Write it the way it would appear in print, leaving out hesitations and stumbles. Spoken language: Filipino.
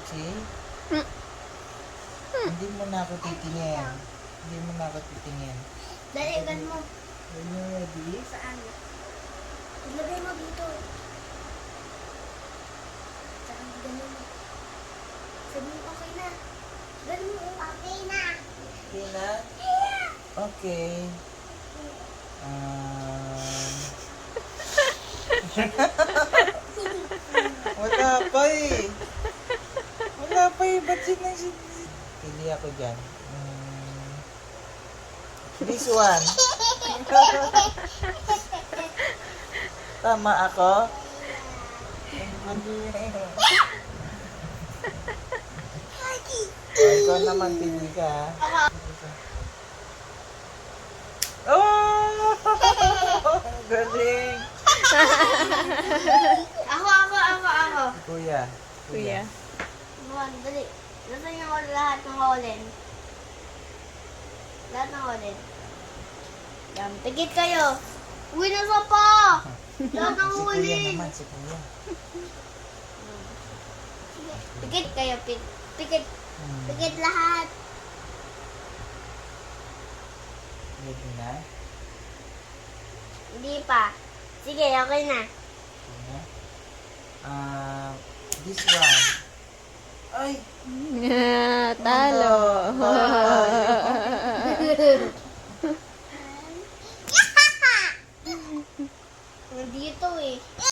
See? Hindi mo na ako titingin. Hindi mo na ako titingin. Daligan mo. When you're ready, Saan? Ilagay mo dito. Saan? Ganun mo. Sabi mo, okay na. Ganun mo. Okay na. okay na? Okay. Wala pa eh. Wala pa eh. Ba't pili ako dyan. This one. Tama ako? Ikaw naman pili ka. Oh! Galing! Ako. Kuya. Kuya. Buwan, dali. Gusto niyo ko lahat ng holin. Lahat ng holin. Yan, tigit kayo. Uwi na sa pa! Lahat ng Si Kuya huli. naman, si Kuya. Pikit kayo, pikit. Hmm. Pikit lahat. Ready na? Hindi pa. Sige, okay na. Okay na? This one. Ay! Talo.